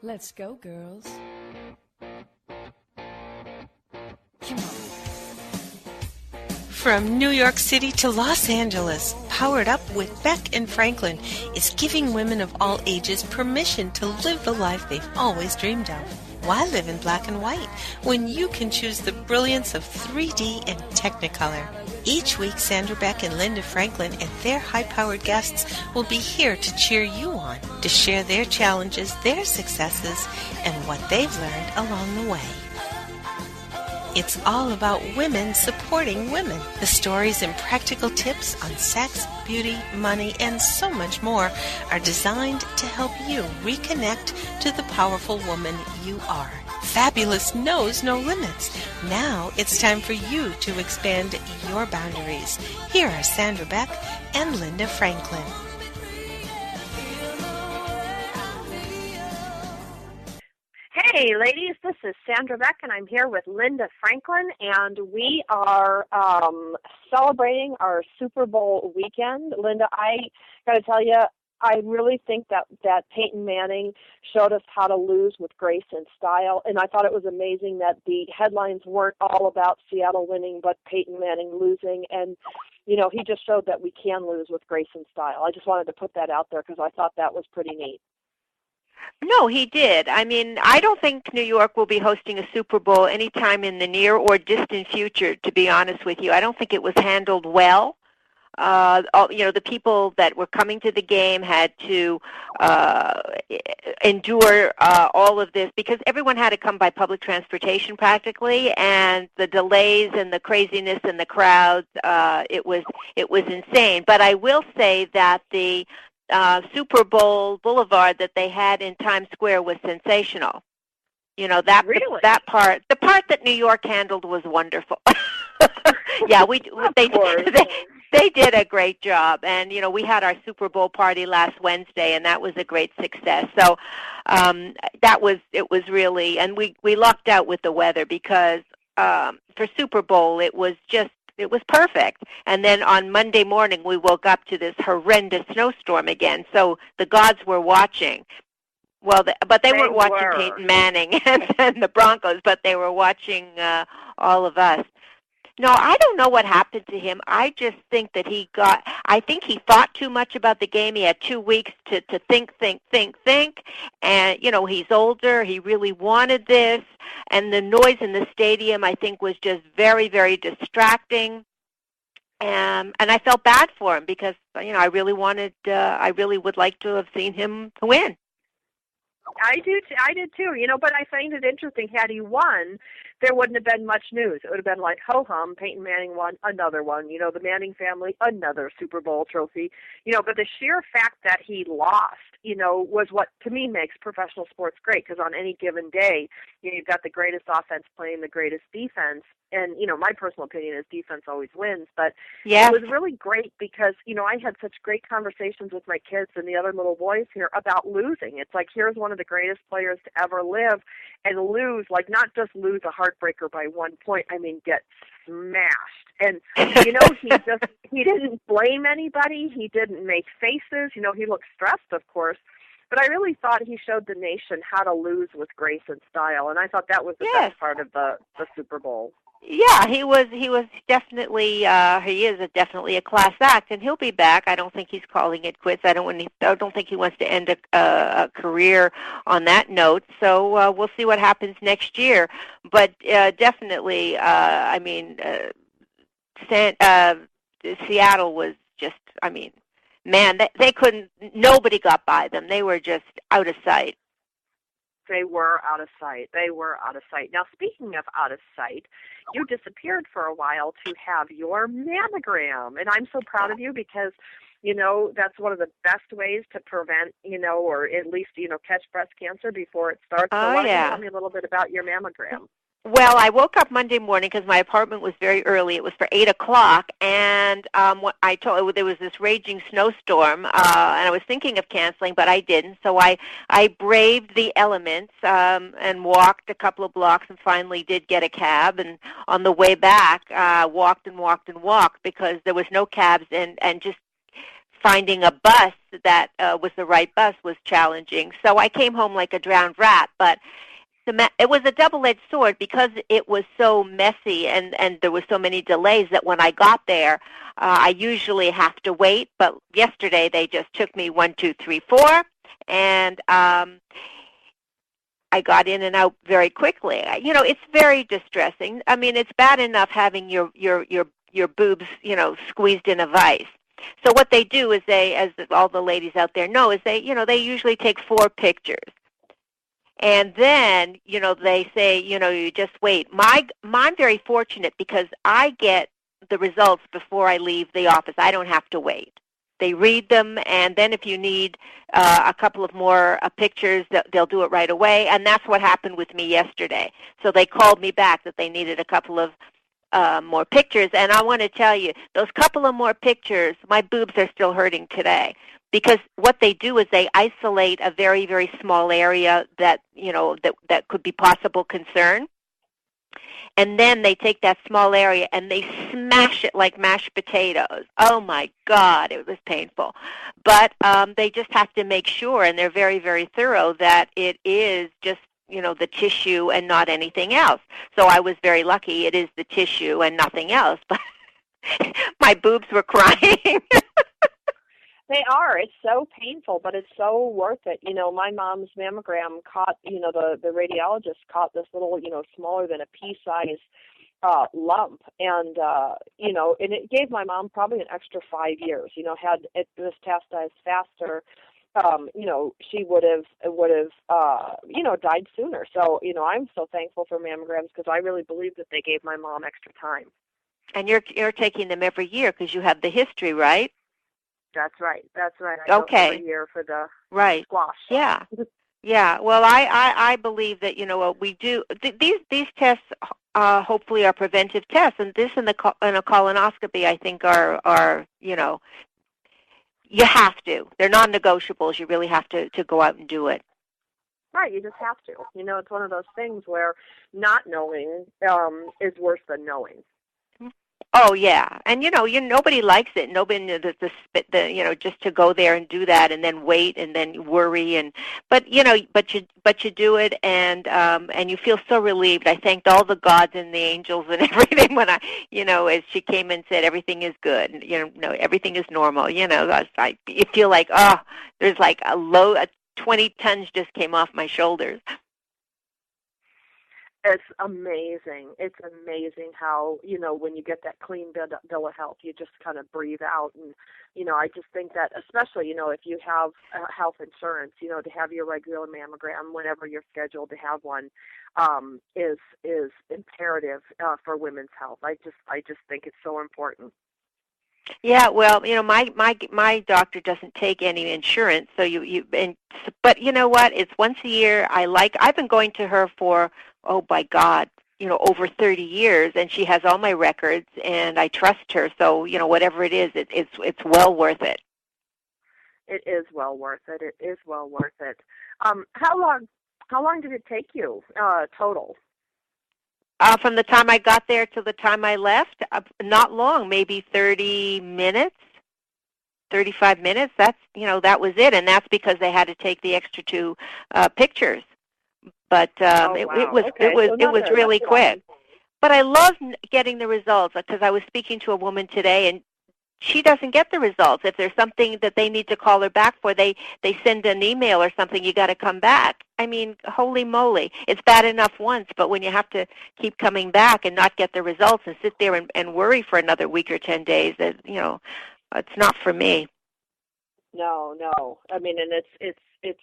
Let's go, girls. Come on. From New York City to Los Angeles, Powered Up with Beck and Franklin is giving women of all ages permission to live the life they've always dreamed of. Why live in black and white when you can choose the brilliance of 3D and Technicolor? Each week, Sandra, Beck, and Linda Franklin and their high-powered guests will be here to cheer you on, to share their challenges, their successes, and what they've learned along the way. It's all about women supporting women. The stories and practical tips on sex, beauty, money, and so much more are designed to help you reconnect to the powerful woman you are. Fabulous knows no limits. Now it's time for you to expand your boundaries. Here are Sandra Beck and Linda Franklin. Hey, ladies, this is Sandra Beck, and I'm here with Linda Franklin, and we are celebrating our Super Bowl weekend. Linda, I got to tell you, I really think that Peyton Manning showed us how to lose with grace and style, and I thought it was amazing that the headlines weren't all about Seattle winning, but Peyton Manning losing, and, you know, he just showed that we can lose with grace and style. I just wanted to put that out there because I thought that was pretty neat. No, he did. I mean, I don't think New York will be hosting a Super Bowl anytime in the near or distant future, to be honest with you. I don't think it was handled well. The people that were coming to the game had to endure all of this because everyone had to come by public transportation practically, and the delays and the craziness and the crowds, it was insane. But I will say that the Super Bowl Boulevard that they had in Times Square was sensational. You know, that really? That part, the part that New York handled was wonderful. Yeah, they did a great job, and you know, we had our Super Bowl party last Wednesday, and that was a great success. So it was really, and we lucked out with the weather because for Super Bowl it was perfect. And then on Monday morning, we woke up to this horrendous snowstorm again. So the gods were watching. Well, but they weren't watching Peyton Manning and the Broncos, but they were watching all of us. No, I don't know what happened to him. I just think that I think he thought too much about the game. He had 2 weeks to think. And, you know, he's older. He really wanted this. And the noise in the stadium, I think, was just very, very distracting. And I felt bad for him because, you know, I really would like to have seen him win. I did too, you know, but I find it interesting. Had he won, there wouldn't have been much news. It would have been like, ho-hum, Peyton Manning won another one. You know, the Manning family, another Super Bowl trophy. You know, but the sheer fact that he lost, you know, was what, to me, makes professional sports great, because on any given day, you know, you've got the greatest offense playing the greatest defense. And, you know, my personal opinion is defense always wins. But It was really great because, you know, I had such great conversations with my kids and the other little boys here about losing. It's like, here's one of the greatest players to ever live, and lose, like, not just lose a heartbreaker by 1 point, I mean, get smashed. And, you know, he didn't blame anybody. He didn't make faces. You know, he looked stressed, of course. But I really thought he showed the nation how to lose with grace and style, and I thought that was the best part of the Super Bowl. Yeah, he was definitely he is definitely a class act, and he'll be back. I don't think he's calling it quits. I don't think he wants to end a career on that note. So we'll see what happens next year. But definitely, I mean, Seattle was just, I mean, man, they couldn't. Nobody got by them. They were just out of sight. They were out of sight. Now, speaking of out of sight, you disappeared for a while to have your mammogram. And I'm so proud of you because, you know, that's one of the best ways to prevent, you know, or at least, you know, catch breast cancer before it starts. So why don't you tell me a little bit about your mammogram? Well, I woke up Monday morning because my appointment was very early. It was for 8 o'clock, and I told there was this raging snowstorm, and I was thinking of canceling, but I didn't. So I braved the elements and walked a couple of blocks, and finally did get a cab. And on the way back, walked because there was no cabs, and just finding a bus that was the right bus was challenging. So I came home like a drowned rat, but it was a double-edged sword because it was so messy and there were so many delays that when I got there, I usually have to wait. But yesterday they just took me 1, 2, 3, 4, and I got in and out very quickly. You know, it's very distressing. I mean, it's bad enough having your boobs, you know, squeezed in a vice. So what they do is they, as all the ladies out there know, is they usually take 4 pictures. And then, you know, they say, you know, you just wait. I'm very fortunate because I get the results before I leave the office. I don't have to wait. They read them, and then if you need a couple of more pictures, they'll do it right away. And that's what happened with me yesterday. So they called me back that they needed a couple of more pictures. And I want to tell you, those couple of more pictures, my boobs are still hurting today. Because what they do is they isolate a very, very small area that, you know, that could be possible concern. And then they take that small area and they smash it like mashed potatoes. Oh, my God, it was painful. But they just have to make sure, and they're very, very thorough, that it is just, you know, the tissue and not anything else. So I was very lucky. It is the tissue and nothing else. But my boobs were crying. They are. It's so painful, but it's so worth it. You know, my mom's mammogram caught, you know, the radiologist caught this little, you know, smaller than a pea-size lump. And, you know, and it gave my mom probably an extra 5 years. You know, had it metastasized faster, you know, she would have, you know, died sooner. So, you know, I'm so thankful for mammograms because I really believe that they gave my mom extra time. And you're taking them every year because you have the history, right? That's right. That's right. I go every year for the squash. Yeah. Yeah. Well, I believe that, you know, what we do, these tests hopefully are preventive tests, and this and a colonoscopy I think are, you know, you have to. They're non-negotiables. You really have to go out and do it. Right. You just have to. You know, it's one of those things where not knowing is worse than knowing. Oh yeah, and you know, nobody likes it. Nobody the you know, just to go there and do that, and then wait, and then worry, but you do it, and you feel so relieved. I thanked all the gods and the angels and everything when I, you know, as she came and said everything is good, and, you know, everything is normal. You know, you feel like there's like a 20 tons just came off my shoulders. It's amazing. It's amazing how, you know, when you get that clean bill of health, you just kind of breathe out. And, you know, I just think that especially, you know, if you have health insurance, you know, to have your regular mammogram whenever you're scheduled to have one is imperative for women's health. I just think it's so important. Yeah, well, you know, my doctor doesn't take any insurance, so but you know what? It's once a year. I've been going to her for, oh my God, you know, over 30 years, and she has all my records, and I trust her. So, you know, whatever it is, it's well worth it. It is well worth it. It is well worth it. How long did it take you total? From the time I got there to the time I left, not long, maybe 30 minutes, 35 minutes. That's, you know, that was it, and that's because they had to take the extra 2 pictures. But it was really quick. But I love getting the results because I was speaking to a woman today, and she doesn't get the results. If there's something that they need to call her back for, they send an email or something, you got to come back. I mean, holy moly. It's bad enough once, but when you have to keep coming back and not get the results and sit there and worry for another week or 10 days, that, you know, it's not for me. No. I mean, and it's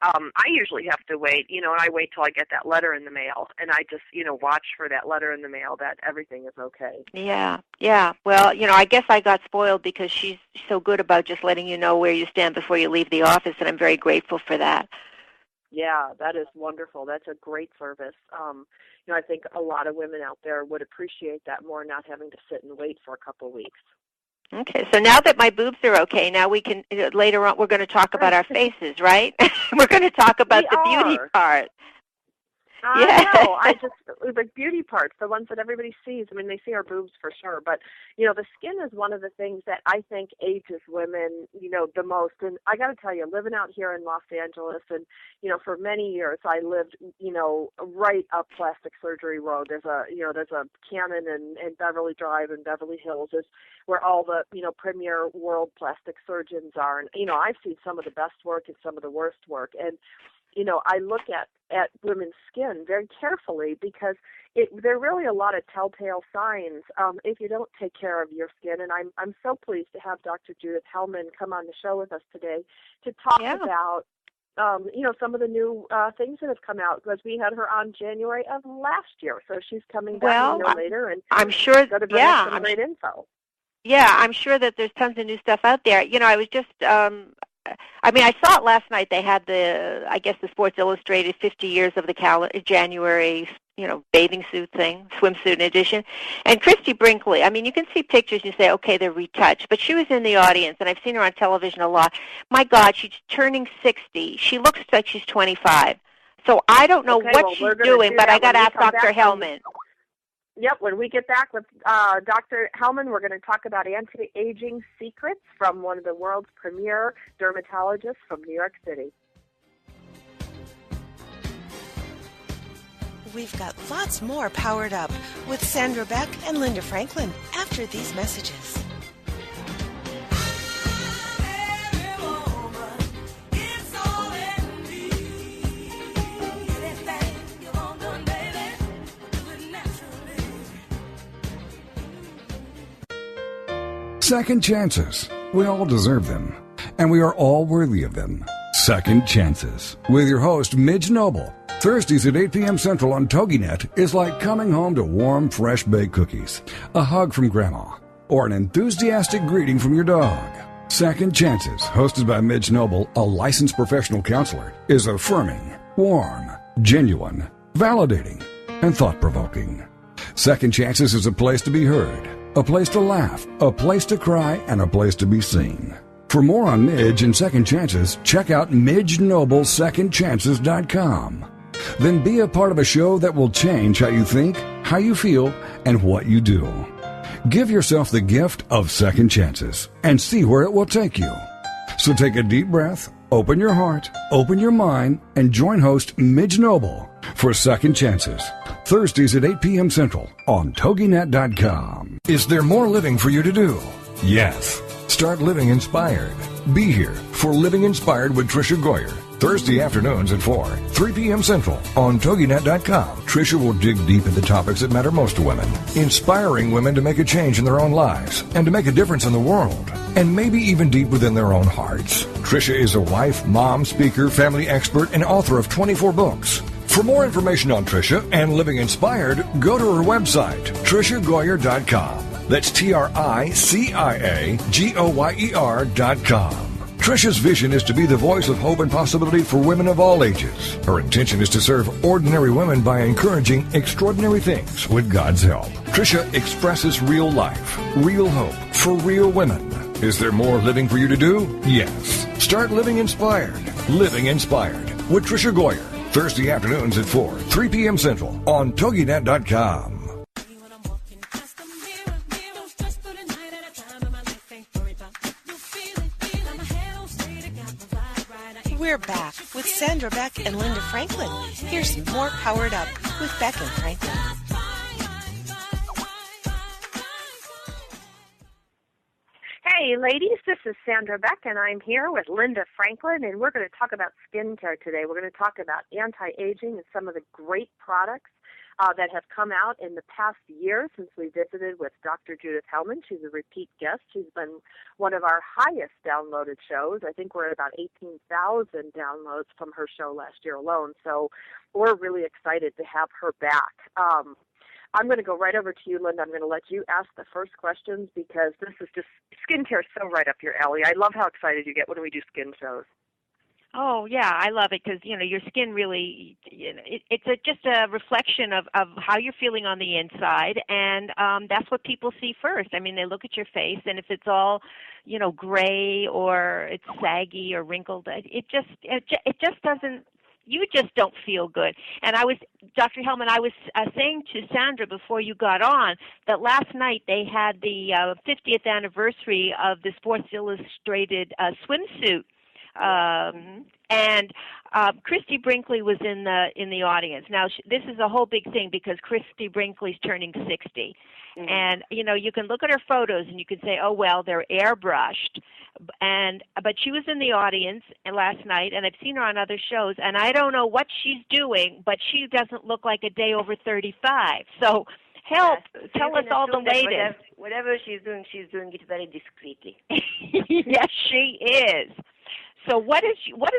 I usually have to wait, you know, and I wait till I get that letter in the mail, and I just, you know, watch for that letter in the mail that everything is okay. Yeah. Well, you know, I guess I got spoiled because she's so good about just letting you know where you stand before you leave the office, and I'm very grateful for that. Yeah, that is wonderful. That's a great service. You know, I think a lot of women out there would appreciate that more, not having to sit and wait for a couple of weeks. Okay, so now that my boobs are okay, now we can, later on, we're going to talk about our faces, right? We're going to talk about the beauty part. I know. Like beauty parts, the ones that everybody sees. I mean, they see our boobs for sure, but the skin is one of the things that I think ages women, the most. And I got to tell you, living out here in Los Angeles, and for many years, I lived, right up Plastic Surgery Road. There's a Cannon and Beverly Drive and Beverly Hills is where all the premier world plastic surgeons are, and I've seen some of the best work and some of the worst work, and I look at women's skin very carefully because there are really a lot of telltale signs if you don't take care of your skin. And I'm so pleased to have Dr. Judith Hellman come on the show with us today to talk about some of the new things that have come out, because we had her on January of last year. So she's coming back a year later, and I'm sure. Going to bring us some great info. Yeah, I'm sure that there's tons of new stuff out there. I was just, I saw it last night. They had the Sports Illustrated 50 years of the January, bathing suit thing, swimsuit edition. And Christy Brinkley, you can see pictures and you say, okay, they're retouched. But she was in the audience, and I've seen her on television a lot. My God, she's turning 60. She looks like she's 25. So I don't know what she's doing, but I got to ask Dr. Hellman. Yep, when we get back with Dr. Hellman, we're going to talk about anti-aging secrets from one of the world's premier dermatologists from New York City. We've got lots more Powered Up with Sandra Beck and Linda Franklin after these messages. Second chances. We all deserve them, and we are all worthy of them. Second Chances with your host, Midge Noble. Thursdays at 8 p.m. Central on TogiNet is like coming home to warm, fresh-baked cookies, a hug from Grandma, or an enthusiastic greeting from your dog. Second Chances, hosted by Midge Noble, a licensed professional counselor, is affirming, warm, genuine, validating, and thought-provoking. Second Chances is a place to be heard, a place to laugh, a place to cry, and a place to be seen. For more on Midge and Second Chances, check out MidgeNobleSecondChances.com. Then be a part of a show that will change how you think, how you feel, and what you do. Give yourself the gift of second chances and see where it will take you. So take a deep breath, open your heart, open your mind, and join host Midge Noble for Second Chances. Thursdays at 8 p.m. Central on TogiNet.com. Is there more living for you to do? Yes. Start living inspired. Be here for Living Inspired with Tricia Goyer. Thursday afternoons at 3 p.m. Central on TogiNet.com. Tricia will dig deep into topics that matter most to women, inspiring women to make a change in their own lives and to make a difference in the world, and maybe even deep within their own hearts. Tricia is a wife, mom, speaker, family expert, and author of 24 books. For more information on Tricia and Living Inspired, go to her website, TriciaGoyer.com. That's TriciaGoyer.com. Tricia's vision is to be the voice of hope and possibility for women of all ages. Her intention is to serve ordinary women by encouraging extraordinary things with God's help. Tricia expresses real life, real hope for real women. Is there more living for you to do? Yes. Start living inspired. Living Inspired with Tricia Goyer. Thursday afternoons at 3 p.m. Central on TogiNet.com. We're back with Sandra Beck and Linda Franklin. Here's more Powered Up with Beck and Franklin. Hey, ladies, this is Sandra Beck, and I'm here with Linda Franklin, and we're going to talk about skincare today. We're going to talk about anti-aging and some of the great products that have come out in the past year since we visited with Dr. Judith Hellman. She's a repeat guest. She's been one of our highest downloaded shows. I think we're at about 18,000 downloads from her show last year alone. So we're really excited to have her back. I'm going to go right over to you, Linda. I'm going to let you ask the first questions because this is just, skincare is so right up your alley. I love how excited you get when we do skin shows. Oh, yeah, I love it because, your skin really, it's just a reflection of how you're feeling on the inside, and that's what people see first. I mean, they look at your face, and if it's all, gray or it's saggy or wrinkled, it just doesn't you just don't feel good. And Dr. Hellman, I was saying to Sandra before you got on that last night they had the 50th anniversary of the Sports Illustrated swimsuit. And Christy Brinkley was in the audience. Now, this is a whole big thing because Christy Brinkley's turning 60. Mm-hmm. And, you can look at her photos and you can say, oh, well, they're airbrushed. But she was in the audience last night, and I've seen her on other shows, and I don't know what she's doing, but she doesn't look like a day over 35. So help, tell us all the latest. Whatever she's doing it very discreetly. Yes, she is. So what is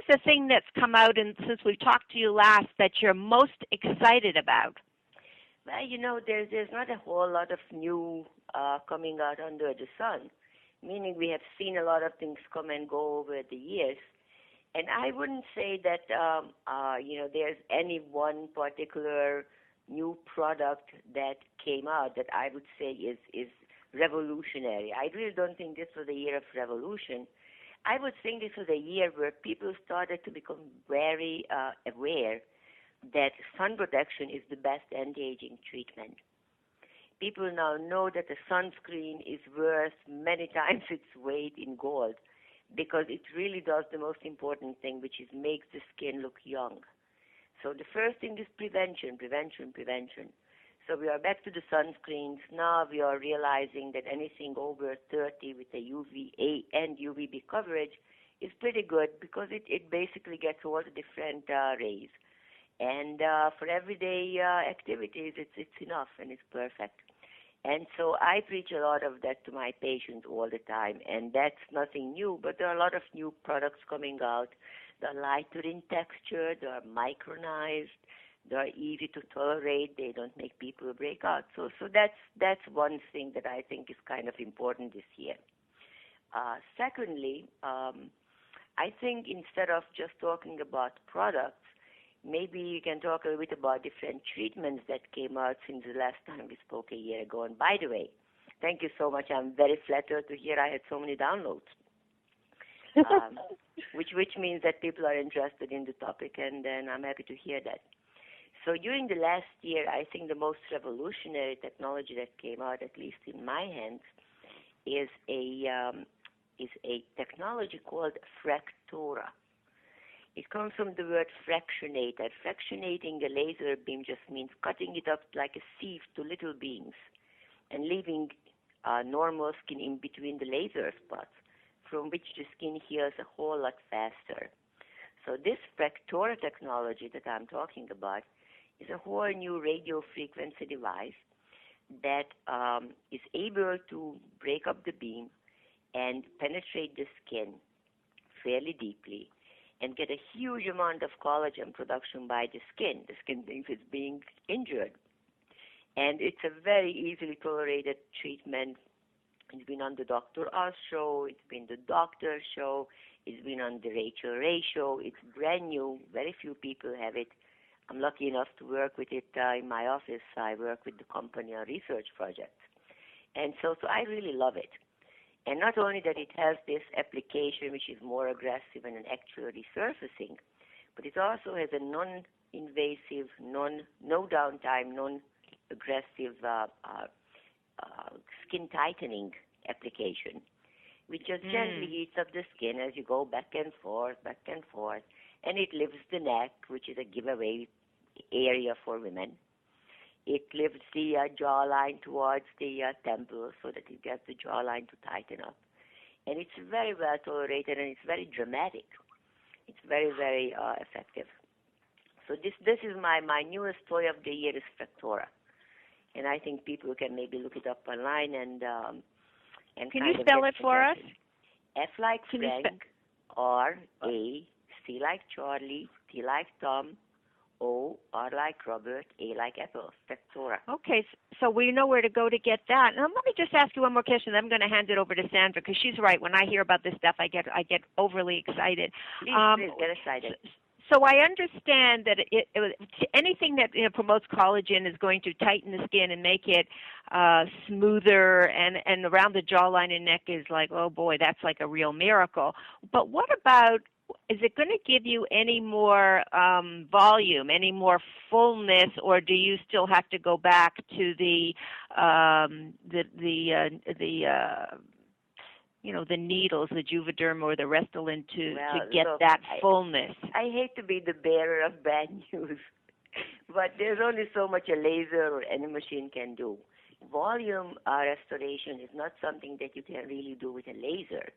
the thing that's come out, and since we talked to you last, that you're most excited about? Well, there's not a whole lot of new coming out under the sun, meaning we have seen a lot of things come and go over the years. And I wouldn't say that, there's any one particular new product that came out that I would say is revolutionary. I really don't think this was a year of revolution. I would think this was a year where people started to become very aware that sun protection is the best anti-aging treatment. People now know that the sunscreen is worth many times its weight in gold because it really does the most important thing, which is makes the skin look young. So the first thing is prevention. So we are back to the sunscreens. Now we are realizing that anything over 30 with a UVA and UVB coverage is pretty good because it basically gets all the different rays. And for everyday activities, it's enough and it's perfect. And so I preach a lot of that to my patients all the time, and that's nothing new, but there are a lot of new products coming out. They're lighter in texture, they're micronized, they're easy to tolerate, they don't make people break out. So that's one thing that I think is kind of important this year. Secondly, I think instead of just talking about products, maybe you can talk a little bit about different treatments that came out since the last time we spoke a year ago. And by the way, thank you so much. I'm very flattered to hear I had so many downloads, which means that people are interested in the topic, and then I'm happy to hear that. So during the last year, I think the most revolutionary technology that came out, at least in my hands, is a technology called Fractora. It comes from the word fractionator. Fractionating a laser beam just means cutting it up like a sieve to little beams and leaving normal skin in between the laser spots, from which the skin heals a whole lot faster. So this Fractora technology that I'm talking about is a whole new radio frequency device that is able to break up the beam and penetrate the skin fairly deeply and get a huge amount of collagen production by the skin. The skin thinks it's being injured. And it's a very easily tolerated treatment. It's been on the Dr. Oz show. It's been the Doctor show. It's been on the Rachel Ray show. It's brand new. Very few people have it. I'm lucky enough to work with it in my office. I work with the company on research projects. And so I really love it. And not only that it has this application which is more aggressive and an actual resurfacing, but it also has a non-invasive, no downtime, non-aggressive skin tightening application, which just gently heats up the skin as you go back and forth, and it lifts the neck, which is a giveaway area for women. It lifts the jawline towards the temple so that it gets the jawline to tighten up. And it's very well tolerated, and it's very dramatic. It's very, very effective. So this is my newest toy of the year is Fractora. And I think people can maybe look it up online and can you spell it for us? F like Frank, R, A, C like Charlie, T like Tom, O, R like Robert, A like Apple, Fractora. Okay, so we know where to go to get that. Now, let me just ask you one more question. Then I'm going to hand it over to Sandra because she's right. When I hear about this stuff, I get overly excited. Please get excited. So I understand that anything that promotes collagen is going to tighten the skin and make it smoother, and around the jawline and neck is like, oh boy, that's like a real miracle. But what about is it going to give you any more volume, any more fullness, or do you still have to go back to the needles, the Juvederm or the Restylane to get that fullness? I hate to be the bearer of bad news, but there's only so much a laser or any machine can do. Volume restoration is not something that you can really do with a laser.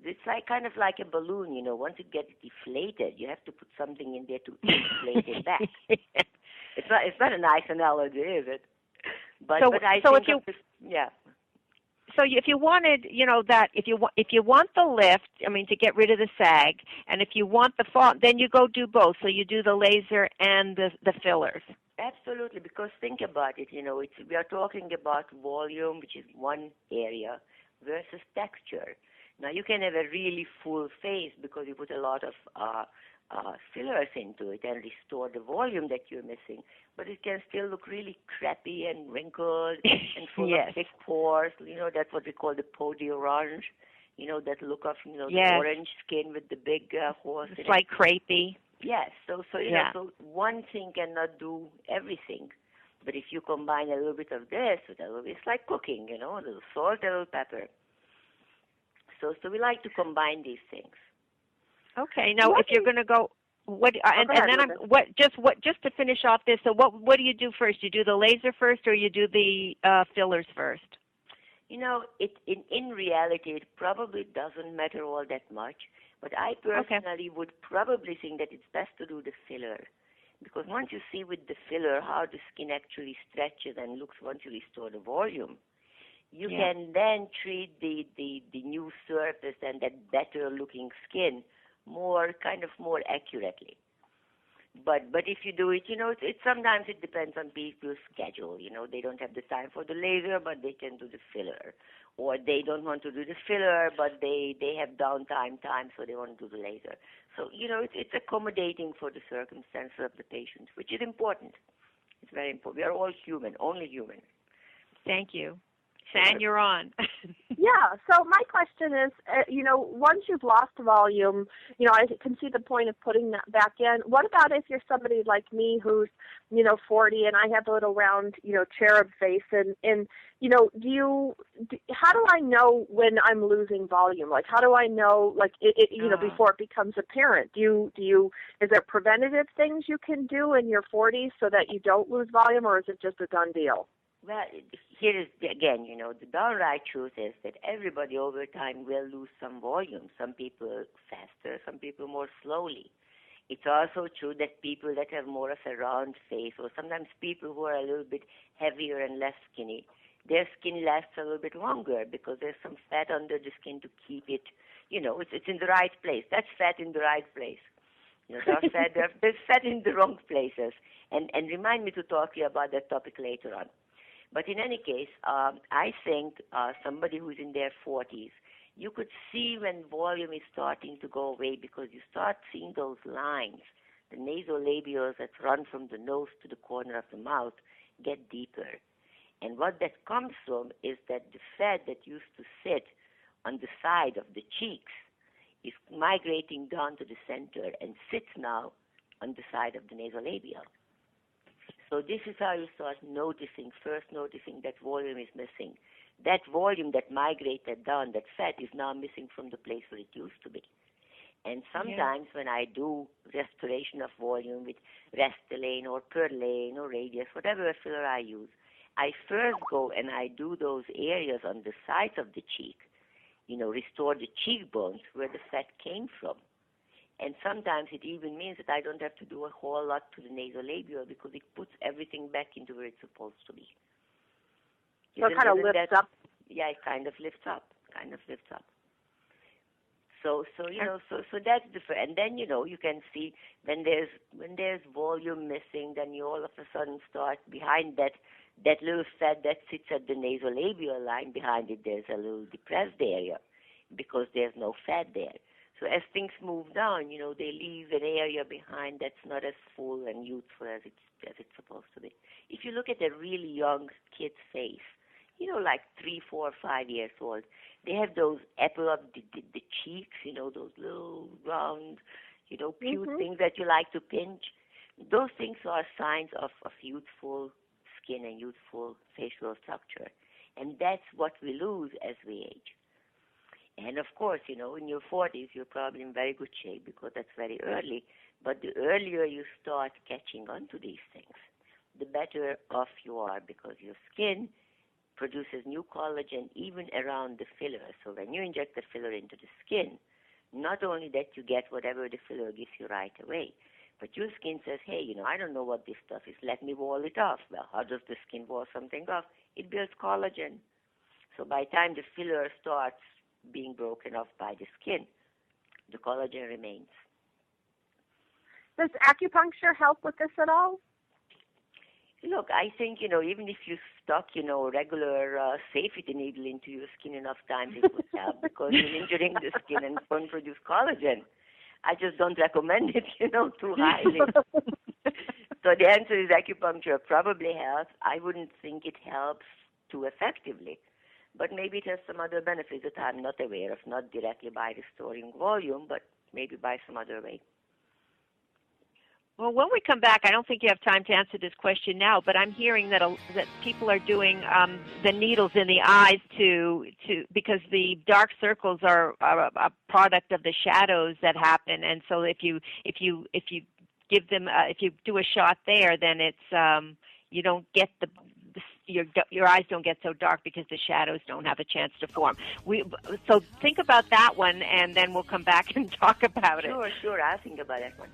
It's like kind of like a balloon, Once it gets deflated, you have to put something in there to inflate it back. It's not a nice analogy, is it? But I think So if you wanted, if you want the lift, to get rid of the sag, and if you want the fall, then you go do both. So you do the laser and the fillers. Absolutely, because think about it. We are talking about volume, which is one area, versus texture. Now you can have a really full face because you put a lot of fillers into it and restore the volume that you're missing. But it can still look really crappy and wrinkled and full of thick pores. That's what we call the peau d'orange. That look of the orange skin with the big horse. It's like crepey. Yes. So one thing cannot do everything. But if you combine a little bit of this with a little bit, it's like cooking. A little salt, a little pepper. So we like to combine these things. Okay. Now, if you're going to go, just to finish off this. So, what do you do first? You do the laser first, or you do the fillers first? In reality, it probably doesn't matter all that much. But I personally would probably think that it's best to do the filler, because once you see with the filler how the skin actually stretches and looks once you restore the volume, you can then treat the new surface and that better looking skin more accurately. But if you do it, it sometimes it depends on people's schedule. They don't have the time for the laser, but they can do the filler, or they don't want to do the filler, but they have downtime time, so they want to do the laser. So it's accommodating for the circumstances of the patient, which is important. It's very important. We are all human, only human. Thank you. San, you're on. Yeah, so my question is, once you've lost volume, I can see the point of putting that back in. What about if you're somebody like me who's, 40 and I have a little round, cherub face and how do I know when I'm losing volume? Like, how do I know, before it becomes apparent? Is there preventative things you can do in your 40s so that you don't lose volume, or is it just a done deal? Well, here is, again, the downright truth is that everybody over time will lose some volume. Some people faster, some people more slowly. It's also true that people that have more of a round face, or sometimes people who are a little bit heavier and less skinny, their skin lasts a little bit longer because there's some fat under the skin to keep it, it's in the right place. That's fat in the right place. There's fat in the wrong places. And remind me to talk to you about that topic later on. But in any case, I think somebody who's in their 40s, you could see when volume is starting to go away because you start seeing those lines, the nasolabials that run from the nose to the corner of the mouth get deeper. And what that comes from is that the fat that used to sit on the side of the cheeks is migrating down to the center and sits now on the side of the nasolabial. So this is how you start first noticing that volume is missing. That volume that migrated down, that fat, is now missing from the place where it used to be. And sometimes when I do restoration of volume with Restylane or Perlane or Radius, whatever filler I use, I first go and I do those areas on the sides of the cheek, restore the cheekbones where the fat came from. And sometimes it even means that I don't have to do a whole lot to the nasolabial because it puts everything back into where it's supposed to be. So it kind of lifts up? Yeah, it kind of lifts up. So that's different. And then, you can see when there's volume missing, then you all of a sudden start behind that little fat that sits at the nasolabial line, behind it there's a little depressed area because there's no fat there. So as things move down, they leave an area behind that's not as full and youthful as it's supposed to be. If you look at a really young kid's face, like 3, 4, 5 years old. They have those apple of the cheeks, those little round, cute things that you like to pinch. Those things are signs of youthful skin and youthful facial structure. And that's what we lose as we age. And of course, in your 40s, you're probably in very good shape because that's very early. But the earlier you start catching on to these things, the better off you are because your skin produces new collagen even around the filler. So when you inject the filler into the skin, not only that you get whatever the filler gives you right away, but your skin says, hey, I don't know what this stuff is. Let me wall it off. Well, how does the skin wall something off? It builds collagen. So by the time the filler starts being broken off by the skin, the collagen remains. Does acupuncture help with this at all? Look, I think, even if you stuck, regular safety needle into your skin enough times, it would help because you're injuring the skin and won't produce collagen. I just don't recommend it, too highly. So the answer is acupuncture probably helps. I wouldn't think it helps too effectively, but maybe it has some other benefits that I'm not aware of, not directly by restoring volume, but maybe by some other way. Well, when we come back, I don't think you have time to answer this question now, but I'm hearing that people are doing the needles in the eyes to because the dark circles are a product of the shadows that happen, and so if you give them if you do a shot there, then it's you don't get your eyes don't get so dark because the shadows don't have a chance to form. So think about that one, and then we'll come back and talk about it. Sure, I'll think about that one.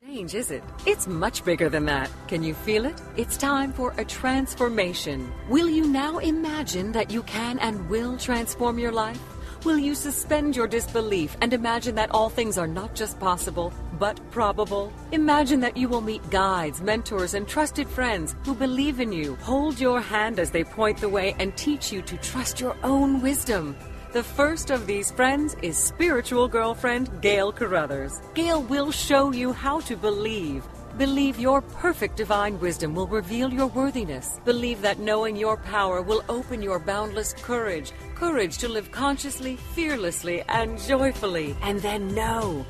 Change, is it? It's much bigger than that. Can you feel it? It's time for a transformation. Will you now imagine that you can and will transform your life? Will you suspend your disbelief and imagine that all things are not just possible, but probable? Imagine that you will meet guides, mentors, and trusted friends who believe in you, hold your hand as they point the way, and teach you to trust your own wisdom. The first of these friends is spiritual girlfriend Gail Carruthers. Gail will show you how to believe. Believe your perfect divine wisdom will reveal your worthiness. Believe that knowing your power will open your boundless courage. Courage to live consciously, fearlessly, and joyfully. And then know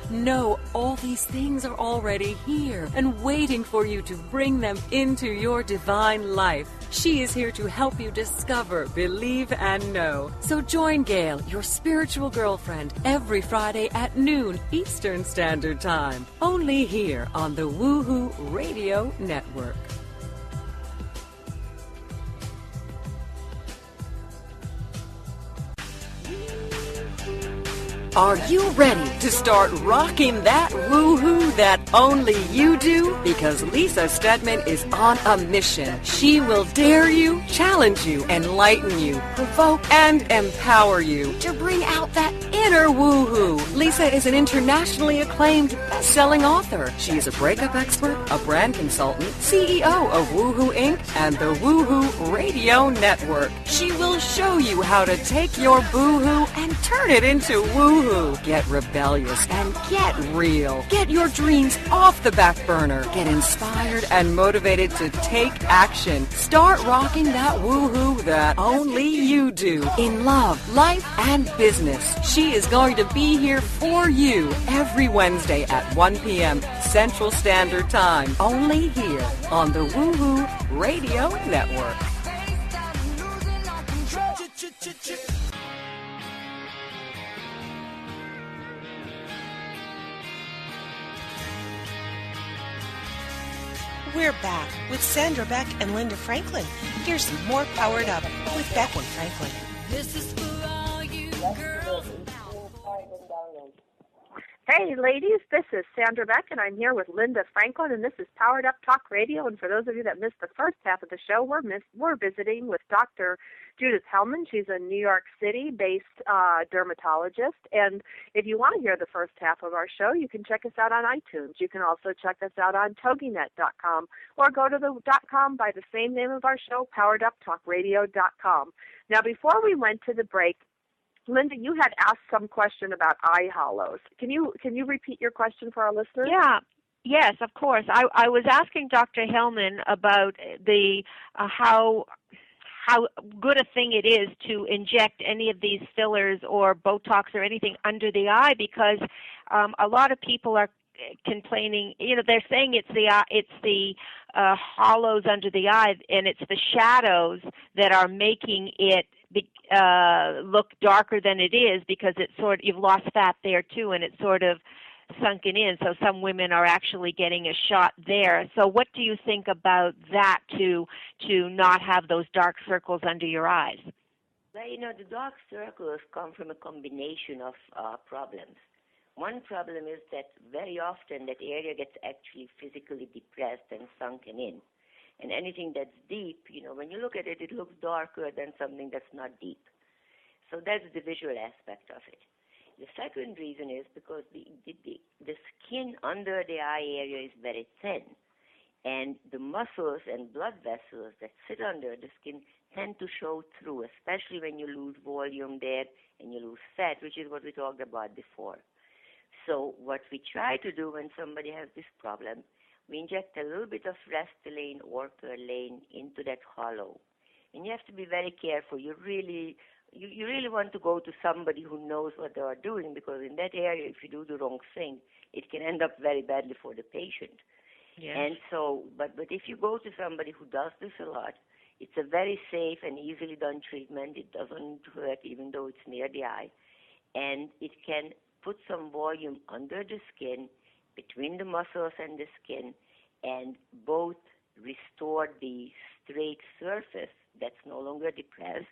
all these things are already here and waiting for you to bring them into your divine life. She is here to help you discover, believe, and know. So join Gail, your spiritual girlfriend, every Friday at noon Eastern Standard Time. Only here on the Woohoo Radio Network. Are you ready to start rocking that woohoo that only you do? Because Lisa Stedman is on a mission. She will dare you, challenge you, enlighten you, provoke, and empower you to bring out that inner woohoo. Lisa is an internationally acclaimed best-selling author. She is a breakup expert, a brand consultant, CEO of Woohoo Inc. and the Woohoo Radio Network. She will show you how to take your boohoo and turn it into woohoo. Get rebellious and get real. Get your dreams off the back burner. Get inspired and motivated to take action. Start rocking that woohoo that only you do in love, life, and business. She is going to be here for you every Wednesday at 1 p.m. Central Standard Time. Only here on the Woohoo Radio Network. We're back with Sandra Beck and Linda Franklin. Here's some more Powered Up with Beck and Franklin. This is for all you girls. Hey, ladies, this is Sandra Beck, and I'm here with Linda Franklin, and this is Powered Up Talk Radio. And for those of you that missed the first half of the show, we're visiting with Dr. Judith Hellman. She's a New York City-based dermatologist. And if you want to hear the first half of our show, you can check us out on iTunes. You can also check us out on toginet.com or go to the .com by the same name of our show, powereduptalkradio.com. Now, before we went to the break, Linda, you had asked some question about eye hollows. Can you repeat your question for our listeners? Yeah. Yes, of course. I was asking Dr. Hellman about the how good a thing it is to inject any of these fillers or Botox or anything under the eye, because a lot of people are complaining. They're saying it's the hollows under the eye, and it's the shadows that are making it look darker than it is, because you've lost fat there too, and it's sort of sunken in. So some women are actually getting a shot there. So what do you think about that, to not have those dark circles under your eyes? Well, the dark circles come from a combination of problems. One problem is that very often that area gets actually physically depressed and sunken in. And anything that's deep, when you look at it, it looks darker than something that's not deep. So that's the visual aspect of it. The second reason is because the skin under the eye area is very thin, and the muscles and blood vessels that sit under the skin tend to show through, especially when you lose volume there and you lose fat, which is what we talked about before. So what we try to do when somebody has this problem, we inject a little bit of Restylane or Perlane into that hollow. And you have to be very careful. You really want to go to somebody who knows what they are doing, because in that area, if you do the wrong thing, it can end up very badly for the patient. Yes. And so, but if you go to somebody who does this a lot, it's a very safe and easily done treatment. It doesn't hurt, even though it's near the eye. And it can put some volume under the skin, between the muscles and the skin, and both restore the straight surface that's no longer depressed,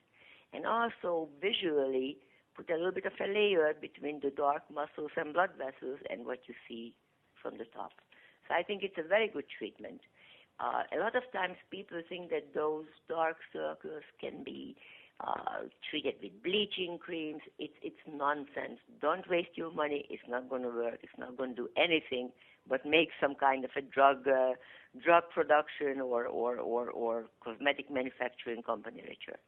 and also visually put a little bit of a layer between the dark muscles and blood vessels and what you see from the top. So I think it's a very good treatment. A lot of times people think that those dark circles can be treated with bleaching creams. It's nonsense. Don't waste your money. It's not going to work. It's not going to do anything but make some kind of a drug production or cosmetic manufacturing company richer.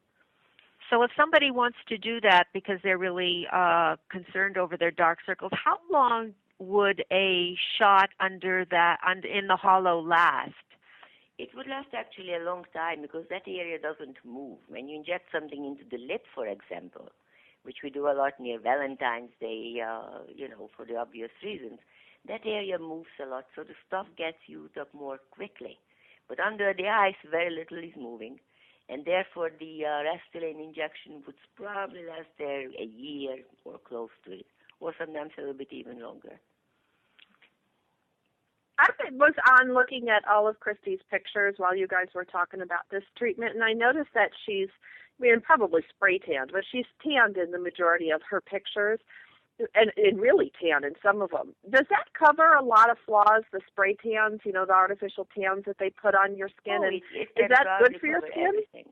So if somebody wants to do that because they're really concerned over their dark circles, how long would a shot in the hollow last? It would last actually a long time, because that area doesn't move. When you inject something into the lip, for example, which we do a lot near Valentine's Day, for the obvious reasons, that area moves a lot, so the stuff gets used up more quickly. But under the eyes, very little is moving, and therefore the Restylane injection would probably last there a year or close to it, or sometimes a little bit even longer. I was on looking at all of Christy's pictures while you guys were talking about this treatment, and I noticed that she's, probably spray tanned, but she's tanned in the majority of her pictures, and really tanned in some of them. Does that cover a lot of flaws, the spray tans, the artificial tans that they put on your skin? Oh, and is that good for your skin? Everything.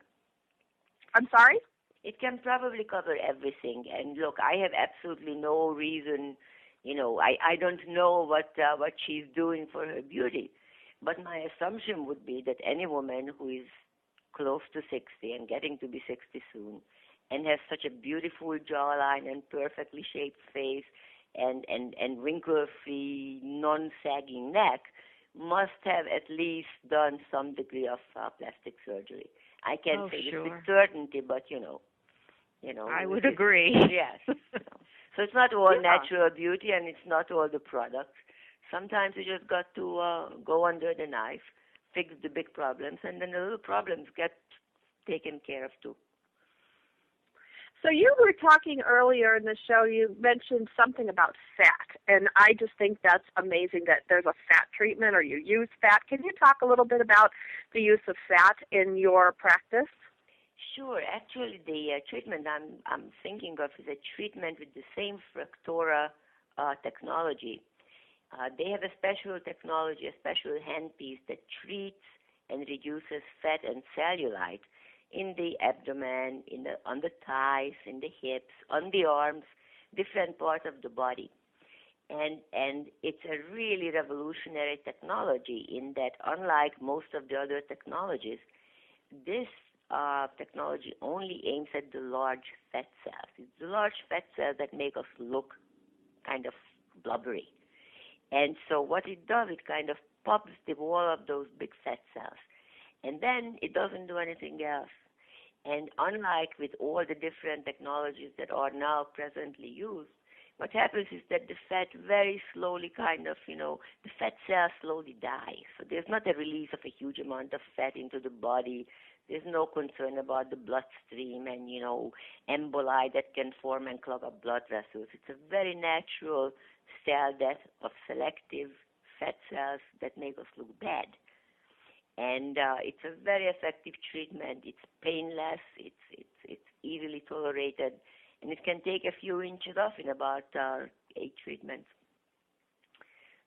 I'm sorry? It can probably cover everything. And look, I have absolutely no reason. I don't know what she's doing for her beauty, but my assumption would be that any woman who is close to 60 and getting to be 60 soon and has such a beautiful jawline and perfectly shaped face and wrinkle-free, non-sagging neck must have at least done some degree of plastic surgery. I can't say this with certainty, but I would agree. Yes. So it's not all natural beauty, and it's not all the products. Sometimes you just got to go under the knife, fix the big problems, and then the little problems get taken care of too. So you were talking earlier in the show, you mentioned something about fat, and I just think that's amazing that there's a fat treatment or you use fat. Can you talk a little bit about the use of fat in your practice? Sure. Actually, the treatment I'm thinking of is a treatment with the same Fructora technology. They have a special technology, a special handpiece that treats and reduces fat and cellulite in the abdomen, on the thighs, in the hips, on the arms, different parts of the body. And it's a really revolutionary technology in that, unlike most of the other technologies, this technology only aims at the large fat cells. It's the large fat cells that make us look kind of blubbery. And so what it does, it kind of pops the wall of those big fat cells. And then it doesn't do anything else. And unlike with all the different technologies that are now presently used, what happens is that the fat very slowly the fat cells slowly die. So there's not a release of a huge amount of fat into the body. There's no concern about the bloodstream and, emboli that can form and clog up blood vessels. It's a very natural cell death of selective fat cells that make us look bad. And it's a very effective treatment. It's painless. It's easily tolerated. And it can take a few inches off in about 8 treatments.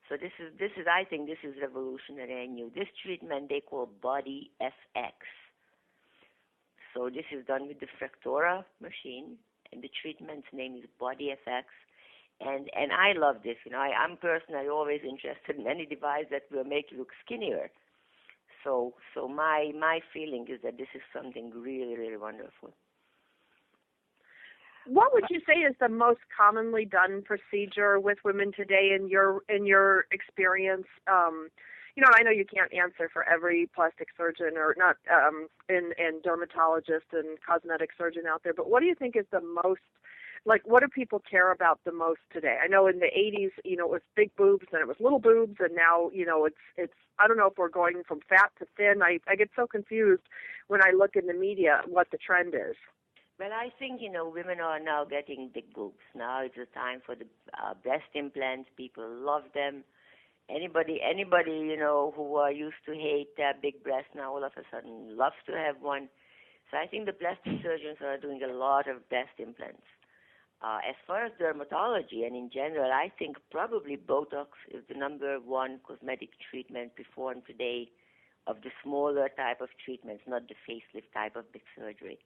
So this is I think this is revolutionary and new. This treatment they call Body FX. So this is done with the Fractora machine, and the treatment's name is Body FX. And I love this. I'm personally always interested in any device that will make you look skinnier. So my feeling is that this is something really, really wonderful. What would you say is the most commonly done procedure with women today in your experience? I know you can't answer for every plastic surgeon or not, and dermatologist and cosmetic surgeon out there, but what do you think is the most, what do people care about the most today? I know in the 80s, it was big boobs and it was little boobs, and now, it's I don't know if we're going from fat to thin. I get so confused when I look in the media what the trend is. Well, I think, women are now getting big boobs. Now it's the time for the breast implants. People love them. Anybody, who used to hate big breasts now all of a sudden loves to have one. So I think the plastic surgeons are doing a lot of breast implants. As far as dermatology and in general, I think probably Botox is the number one cosmetic treatment performed today of the smaller type of treatments, not the facelift type of big surgery.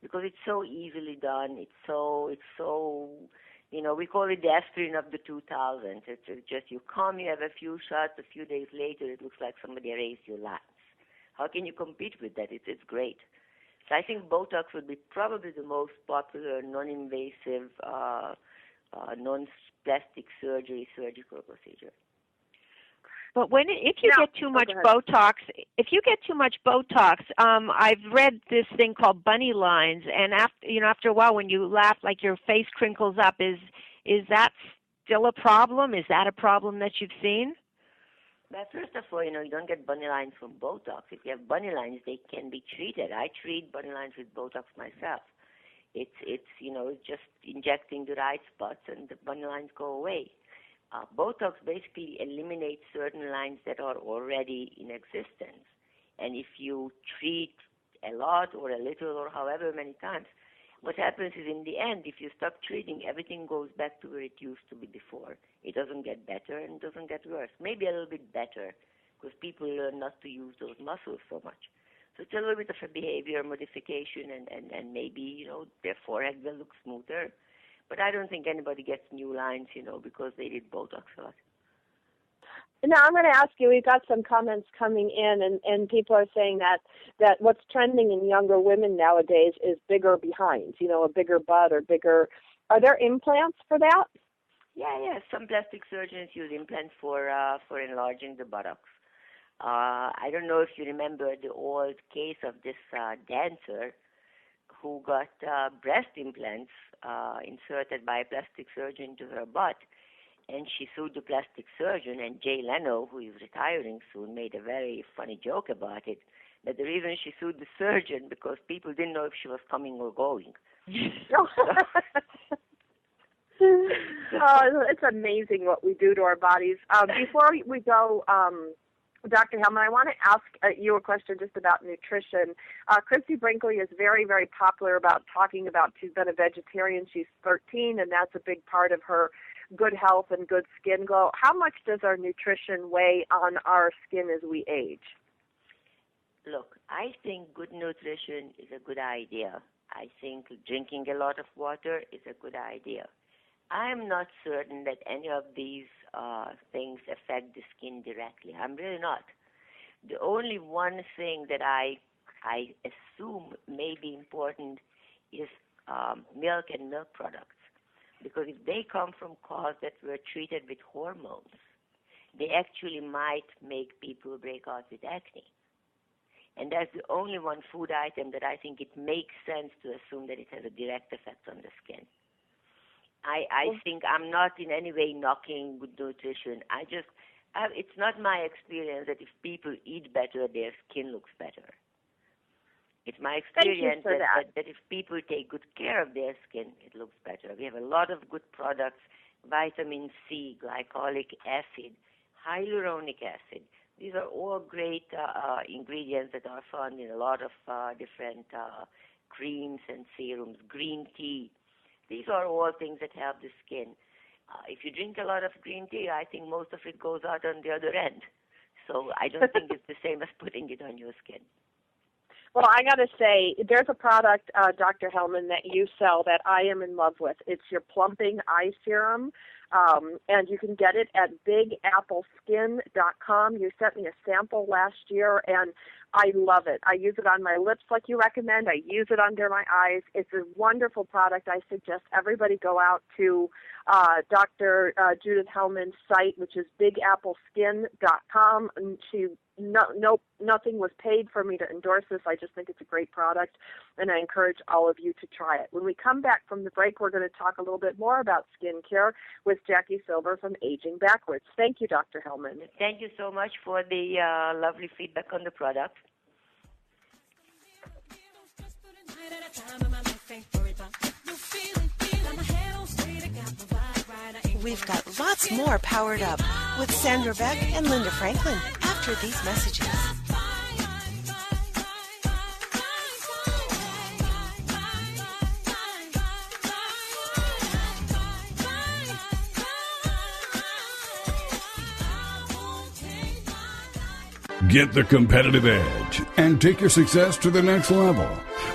Because it's so easily done, it's so we call it the aspirin of the 2000s. It's just you come, you have a few shots, a few days later it looks like somebody erased your lines. How can you compete with that? It's great. So I think Botox would be probably the most popular, non-invasive, non-plastic surgical procedure. But if you get too much Botox, I've read this thing called bunny lines, and after a while, when you laugh, like your face crinkles up. Is that still a problem? Is that a problem that you've seen? Well, first of all, you don't get bunny lines from Botox. If you have bunny lines, they can be treated. I treat bunny lines with Botox myself. It's just injecting the right spots, and the bunny lines go away. Botox basically eliminates certain lines that are already in existence. And if you treat a lot or a little or however many times, what happens is in the end, if you stop treating, everything goes back to where it used to be before. It doesn't get better and it doesn't get worse. Maybe a little bit better because people learn not to use those muscles so much. So it's a little bit of a behavior modification and maybe, their forehead will look smoother. But I don't think anybody gets new lines, because they did Botox a lot. Now, I'm going to ask you, we've got some comments coming in, and people are saying that what's trending in younger women nowadays is bigger behinds, a bigger butt or bigger. Are there implants for that? Yeah. Some plastic surgeons use implants for enlarging the buttocks. I don't know if you remember the old case of this dancer who got breast implants inserted by a plastic surgeon to her butt, and she sued the plastic surgeon, and Jay Leno, who is retiring soon, made a very funny joke about it, that the reason she sued the surgeon because people didn't know if she was coming or going. It's amazing what we do to our bodies. Before we go, Dr. Hellman, I want to ask you a question just about nutrition. Christy Brinkley is very, very popular about talking about she's been a vegetarian. She's 13, and that's a big part of her good health and good skin glow. How much does our nutrition weigh on our skin as we age? Look, I think good nutrition is a good idea. I think drinking a lot of water is a good idea. I'm not certain that any of these things affect the skin directly. I'm really not. The only one thing that I assume may be important is milk and milk products. Because if they come from cows that were treated with hormones, they actually might make people break out with acne. And that's the only one food item that I think it makes sense to assume that it has a direct effect on the skin. I think I'm not in any way knocking good nutrition. It's not my experience that if people eat better, their skin looks better. It's my experience that if people take good care of their skin, it looks better. We have a lot of good products, vitamin C, glycolic acid, hyaluronic acid. These are all great ingredients that are found in a lot of different creams and serums, green tea. These are all things that help the skin. If you drink a lot of green tea, I think most of it goes out on the other end. So I don't think it's the same as putting it on your skin. Well, I got to say, there's a product, Dr. Hellman, that you sell that I am in love with. It's your plumping eye serum, and you can get it at bigappleskin.com. You sent me a sample last year, and I love it. I use it on my lips like you recommend. I use it under my eyes. It's a wonderful product. I suggest everybody go out to Dr. Judith Hellman's site, which is bigappleskin.com. And nothing was paid for me to endorse this. I just think it's a great product, and I encourage all of you to try it. When we come back from the break, we're going to talk a little bit more about skincare with Jackie Silver from Aging Backwards. Thank you, Dr. Hellman. Thank you so much for the lovely feedback on the product. We've got lots more Powered Up with Sandra Beck and Linda Franklin after these messages. Get the competitive edge and take your success to the next level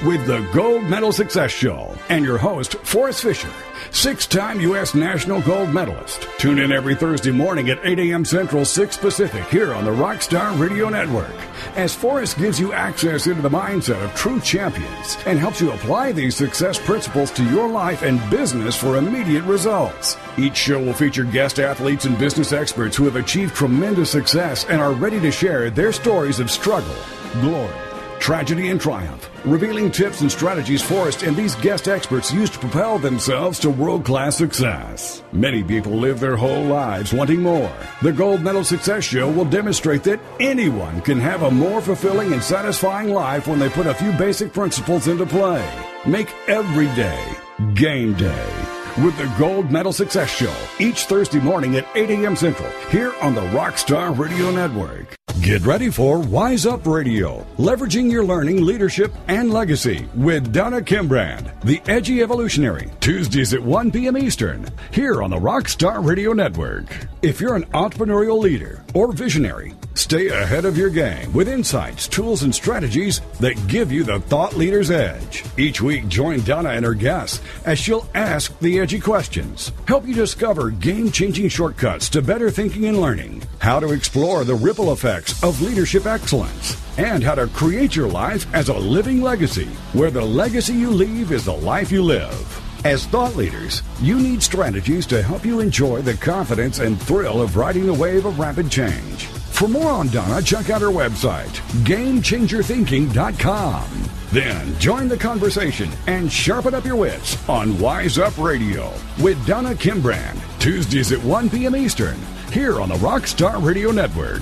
with the Gold Medal Success Show and your host, Forrest Fisher, 6-time U.S. National Gold Medalist. Tune in every Thursday morning at 8 a.m. Central, 6 Pacific here on the Rockstar Radio Network as Forrest gives you access into the mindset of true champions and helps you apply these success principles to your life and business for immediate results. Each show will feature guest athletes and business experts who have achieved tremendous success and are ready to share their stories of struggle, glory, tragedy, and triumph, revealing tips and strategies Forrest and these guest experts use to propel themselves to world-class success. Many people live their whole lives wanting more. The Gold Medal Success Show will demonstrate that anyone can have a more fulfilling and satisfying life when they put a few basic principles into play. Make every day game day with the Gold Medal Success Show each Thursday morning at 8 a.m. Central here on the Rockstar Radio Network. Get ready for Wise Up Radio, leveraging your learning, leadership, and legacy with Donna Kimbrand, the Edgy Evolutionary, Tuesdays at 1 p.m. Eastern, here on the Rockstar Radio Network. If you're an entrepreneurial leader or visionary, stay ahead of your game with insights, tools, and strategies that give you the thought leader's edge. Each week, join Donna and her guests as she'll ask the edgy questions, help you discover game-changing shortcuts to better thinking and learning, how to explore the ripple effects of leadership excellence, and how to create your life as a living legacy, where the legacy you leave is the life you live. As thought leaders, you need strategies to help you enjoy the confidence and thrill of riding the wave of rapid change. For more on Donna, check out her website, GameChangerThinking.com. Then join the conversation and sharpen up your wits on Wise Up Radio with Donna Kimbrand, Tuesdays at 1 p.m. Eastern, here on the Rockstar Radio Network.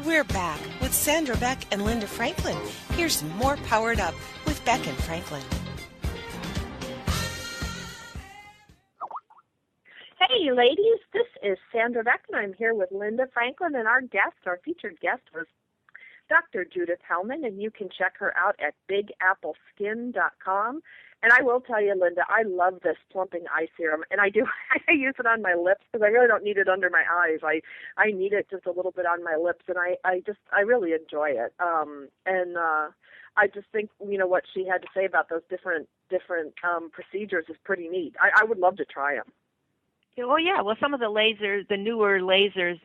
We're back with Sandra Beck and Linda Franklin. Here's more Powered Up with Beck and Franklin. Hey, ladies, this is Sandra Beck, and I'm here with Linda Franklin, and our featured guest was Dr. Judith Hellman, and you can check her out at bigappleskin.com. And I will tell you, Linda, I love this plumping eye serum, and I use it on my lips because I really don't need it under my eyes. I need it just a little bit on my lips, and I really enjoy it. I just think, what she had to say about those different procedures is pretty neat. I would love to try them. Well, yeah. Well, some of the lasers, the newer lasers,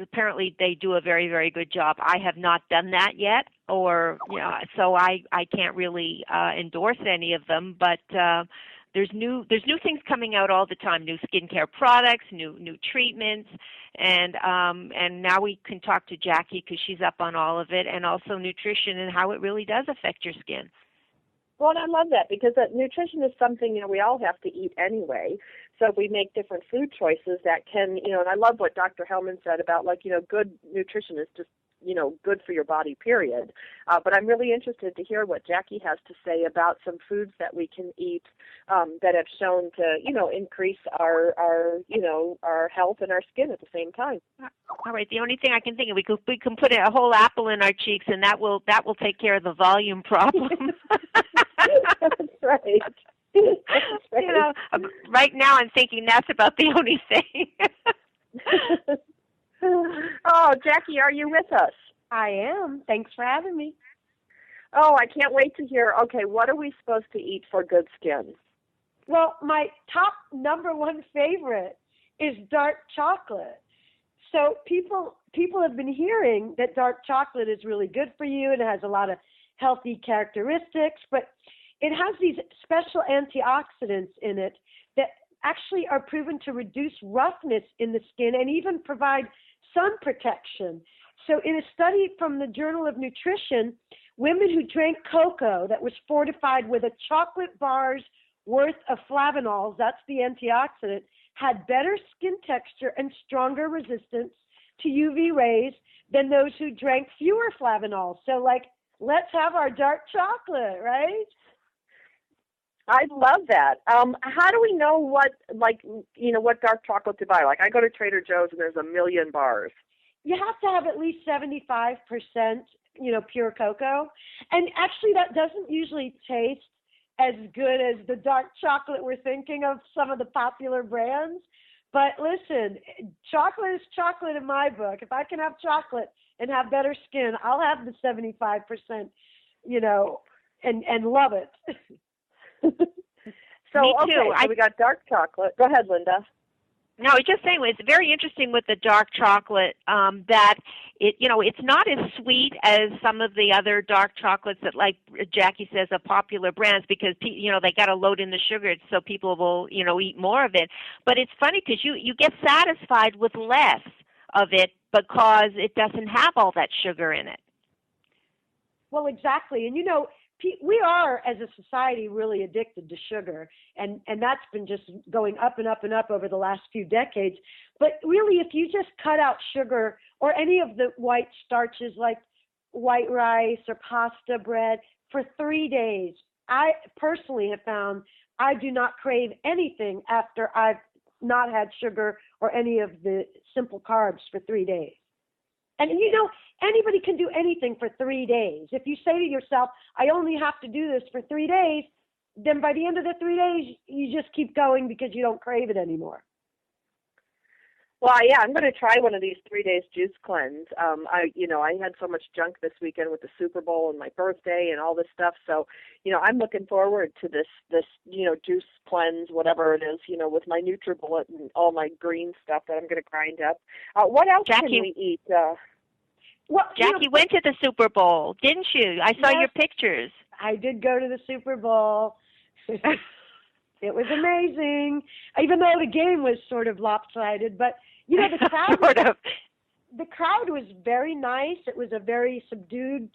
apparently they do a very, very good job. I have not done that yet, or so I can't really endorse any of them. But there's new things coming out all the time. New skincare products, new treatments, and now we can talk to Jackie because she's up on all of it, and also nutrition and how it really does affect your skin. Well, and I love that because nutrition is something, we all have to eat anyway. So if we make different food choices that can, and I love what Dr. Hellman said about, good nutrition is just, good for your body, period. But I'm really interested to hear what Jackie has to say about some foods that we can eat that have shown to, increase our health and our skin at the same time. All right. The only thing I can think of, we can put a whole apple in our cheeks, and that will take care of the volume problem. That's right. That's right. Right now I'm thinking that's about the only thing. Oh, Jackie, are you with us? I am. Thanks for having me. Oh, I can't wait to hear. Okay, what are we supposed to eat for good skin? Well, my top number one favorite is dark chocolate. So people have been hearing that dark chocolate is really good for you and it has a lot of healthy characteristics, but it has these special antioxidants in it that actually are proven to reduce roughness in the skin and even provide sun protection. So in a study from the Journal of Nutrition, women who drank cocoa that was fortified with a chocolate bar's worth of flavanols, that's the antioxidant, had better skin texture and stronger resistance to UV rays than those who drank fewer flavanols. So, let's have our dark chocolate, right? I love that. How do we know what dark chocolate to buy? I go to Trader Joe's and there's a million bars. You have to have at least 75%, pure cocoa. And actually that doesn't usually taste as good as the dark chocolate we're thinking of, some of the popular brands. But listen, chocolate is chocolate in my book. If I can have chocolate and have better skin, I'll have the 75%, and love it. So, Me too. Okay, so we got dark chocolate. Go ahead, Linda. No, I was just saying it's very interesting with the dark chocolate that it's not as sweet as some of the other dark chocolates that, like Jackie says, are popular brands because they got to load in the sugar so people will eat more of it. But it's funny because you get satisfied with less of it because it doesn't have all that sugar in it. Well, exactly, and we are, as a society, really addicted to sugar, and that's been just going up and up and up over the last few decades. But really, if you just cut out sugar or any of the white starches like white rice or pasta bread for 3 days, I personally have found I do not crave anything after I've not had sugar or any of the simple carbs for 3 days. And anybody can do anything for 3 days. If you say to yourself, I only have to do this for 3 days, then by the end of the 3 days, you just keep going because you don't crave it anymore. Well, yeah, I'm going to try one of these 3 days juice cleanse. I had so much junk this weekend with the Super Bowl and my birthday and all this stuff. So, I'm looking forward to this juice cleanse, whatever it is, with my NutriBullet and all my green stuff that I'm going to grind up. What else can we eat? Jackie went to the Super Bowl, didn't you? I saw your pictures. I did go to the Super Bowl. It was amazing, even though the game was sort of lopsided. But, the crowd, the crowd was very nice. It was a very subdued,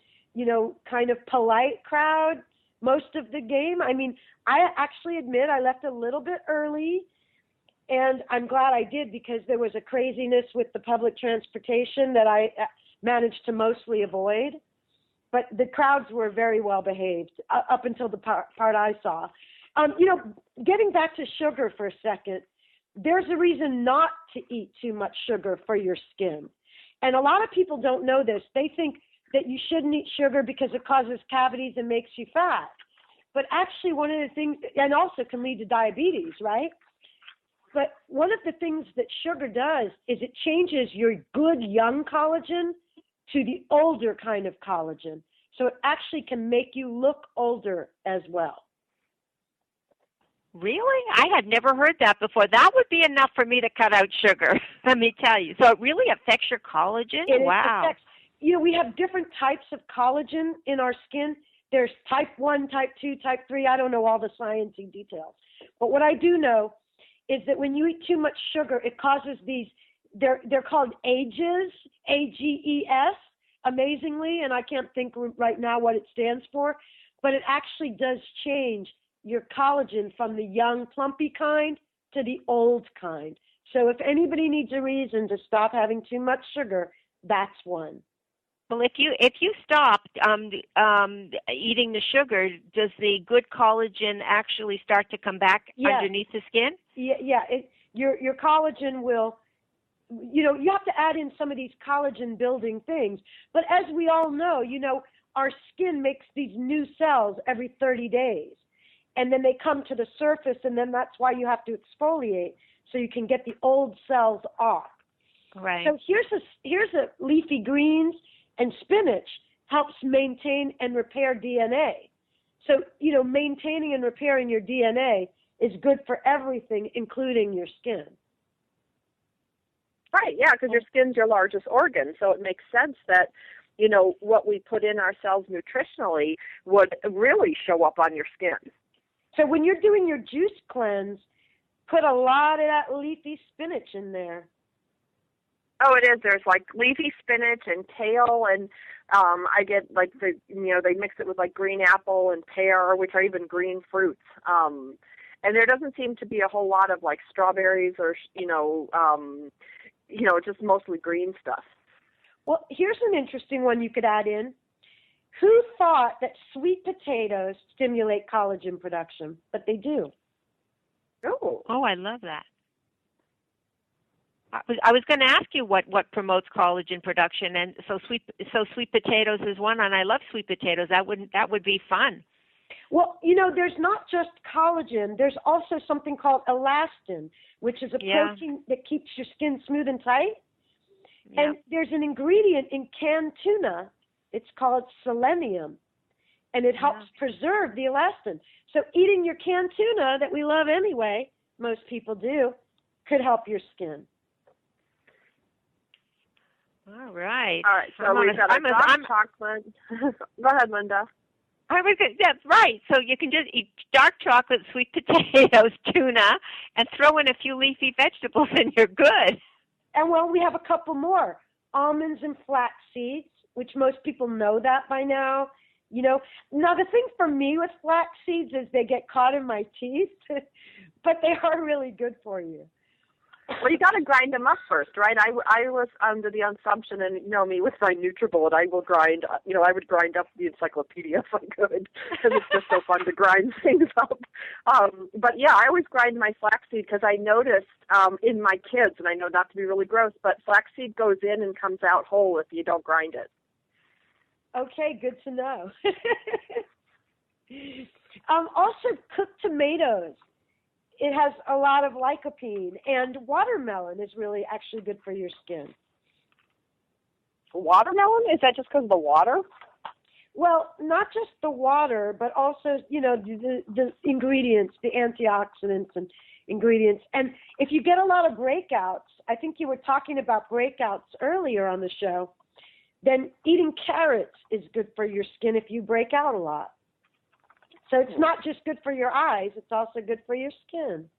kind of polite crowd most of the game. I mean, I actually admit I left a little bit early, and I'm glad I did because there was a craziness with the public transportation that I managed to mostly avoid. But the crowds were very well behaved up until the part I saw. Getting back to sugar for a second, there's a reason not to eat too much sugar for your skin. And a lot of people don't know this. They think that you shouldn't eat sugar because it causes cavities and makes you fat. But actually one of the things, and also can lead to diabetes, right? But one of the things that sugar does is it changes your good young collagen to the older kind of collagen. So it actually can make you look older as well. Really? I had never heard that before. That would be enough for me to cut out sugar, let me tell you. So it really affects your collagen? Wow. We have different types of collagen in our skin. There's type 1, type 2, type 3. I don't know all the sciencey details. But what I do know is that when you eat too much sugar, it causes these, they're called AGEs, AGES, amazingly, and I can't think right now what it stands for, but it actually does change your collagen from the young, plumpy kind to the old kind. So if anybody needs a reason to stop having too much sugar, that's one. Well, if you stop eating the sugar, does the good collagen actually start to come back underneath the skin? Yeah. Your collagen will, you have to add in some of these collagen building things. But as we all know, our skin makes these new cells every 30 days. And then they come to the surface, and then that's why you have to exfoliate, so you can get the old cells off. Right. So here's a leafy greens and spinach helps maintain and repair DNA. So, maintaining and repairing your DNA is good for everything, including your skin. Right, yeah, because your skin's your largest organ, so it makes sense that, what we put in ourselves nutritionally would really show up on your skin. So when you're doing your juice cleanse, put a lot of that leafy spinach in there. Oh, it is. There's like leafy spinach and kale, and I get like they mix it with like green apple and pear, which are even green fruits. And there doesn't seem to be a whole lot of like strawberries or just mostly green stuff. Well, here's an interesting one you could add in. Who thought that sweet potatoes stimulate collagen production? But they do. Oh, I love that. I was going to ask you what promotes collagen production, and so sweet potatoes is one, and I love sweet potatoes. That would be fun. Well, there's not just collagen. There's also something called elastin, which is a protein that keeps your skin smooth and tight. Yeah. And there's an ingredient in canned tuna. It's called selenium, and it helps preserve the elastin. So eating your canned tuna that we love anyway, most people do, could help your skin. All right. So we've got dark chocolate. Go ahead, Linda. That's right. So you can just eat dark chocolate, sweet potatoes, tuna, and throw in a few leafy vegetables, and you're good. And, we have a couple more. Almonds and flax seeds, which most people know that by now. Now the thing for me with flax seeds is they get caught in my teeth, but they are really good for you. Well, you got to grind them up first, right? I was under the assumption, and me with my NutriBullet, I would grind up the encyclopedia if I could, because it's just so fun to grind things up. But yeah, I always grind my flaxseed because I noticed in my kids, and I know not to be really gross, but flaxseed goes in and comes out whole if you don't grind it. Okay, good to know. Also, cooked tomatoes. It has a lot of lycopene, and watermelon is really actually good for your skin. Watermelon? Is that just because of the water? Well, not just the water, but also, the ingredients, the antioxidants and ingredients. And if you get a lot of breakouts, I think you were talking about breakouts earlier on the show, then eating carrots is good for your skin if you break out a lot. So it's not just good for your eyes, it's also good for your skin.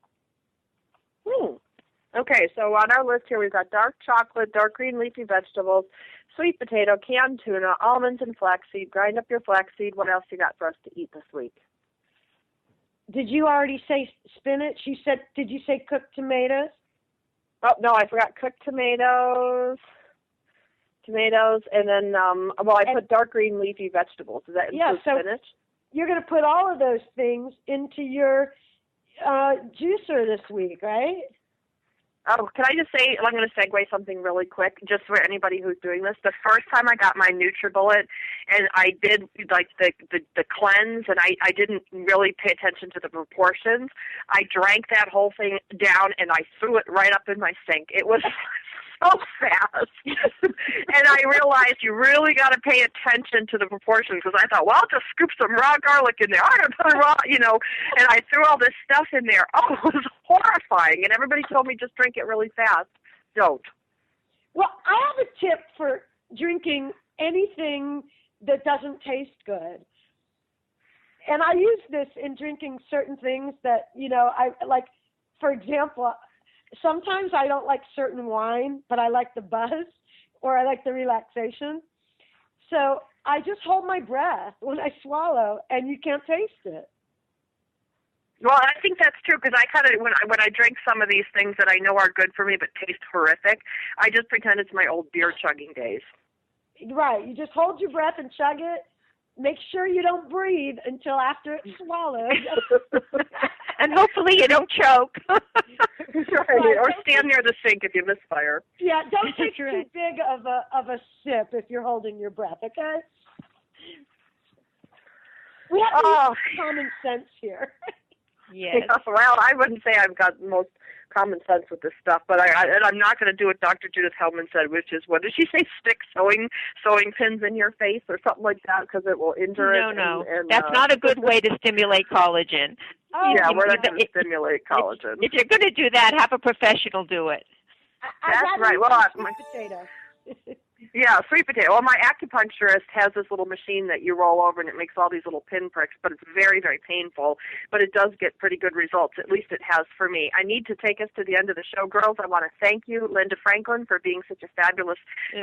Okay, so on our list here we've got dark chocolate, dark green leafy vegetables, sweet potato, canned tuna, almonds, and flaxseed. Grind up your flaxseed. What else you got for us to eat this week? Did you already say spinach? Did you say cooked tomatoes? Oh, no, I forgot cooked tomatoes, and then, I put dark green leafy vegetables. Does that include spinach? You're going to put all of those things into your juicer this week, right? Oh, can I just say, I'm going to segue something really quick, just for anybody who's doing this. The first time I got my NutriBullet, and I did like the cleanse, and I didn't really pay attention to the proportions. I drank that whole thing down, and I threw it right up in my sink. It was so fast. And I realized you really got to pay attention to the proportions, because I thought, well, I'll just scoop some raw garlic in there. I'm going to put raw, and I threw all this stuff in there. Oh, it was horrifying. And everybody told me just drink it really fast. Don't. Well, I have a tip for drinking anything that doesn't taste good. And I use this in drinking certain things that, I like. For example, sometimes I don't like certain wine, but I like the buzz or I like the relaxation. So I just hold my breath when I swallow, and you can't taste it. Well, I think that's true, because I kind of, when I drink some of these things that I know are good for me but taste horrific, I just pretend it's my old beer chugging days. Right. You just hold your breath and chug it. Make sure you don't breathe until after it's swallowed. And hopefully you don't choke. Right. Or stand near the sink if you misfire. Yeah, don't take too big of a sip if you're holding your breath, okay? We have to use common sense here. Yes. Yeah, well, I wouldn't say I've got the most common sense with this stuff, but I'm not going to do what Dr. Judith Hellman said, which is, what did she say, stick sewing pins in your face or something like that, because it will injure it. No. That's not a good way to stimulate collagen. Yeah, we're not going to stimulate collagen. If you're going to do that, have a professional do it. That's right. Well, potato. Yeah, sweet potato. Well, my acupuncturist has this little machine that you roll over, and it makes all these little pin pricks, but it's very, very painful. But it does get pretty good results. At least it has for me. I need to take us to the end of the show, girls. I want to thank you, Linda Franklin, for being such a fabulous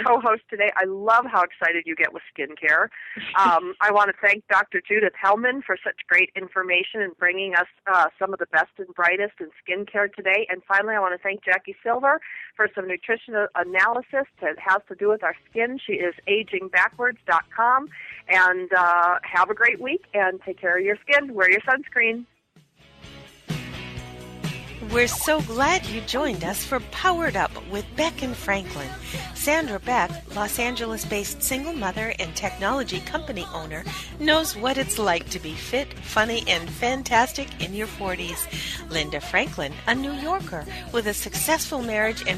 co-host today. I love how excited you get with skincare. I want to thank Dr. Judith Hellman for such great information and bringing us some of the best and brightest in skincare today. And finally, I want to thank Jackie Silver for some nutrition analysis that has to do with our skin. She is agingbackwards.com. And have a great week, and take care of your skin. Wear your sunscreen. We're so glad you joined us for Powered Up with Beck and Franklin. Sandra Beck, Los Angeles-based single mother and technology company owner, knows what it's like to be fit, funny, and fantastic in your 40s. Linda Franklin, a New Yorker with a successful marriage and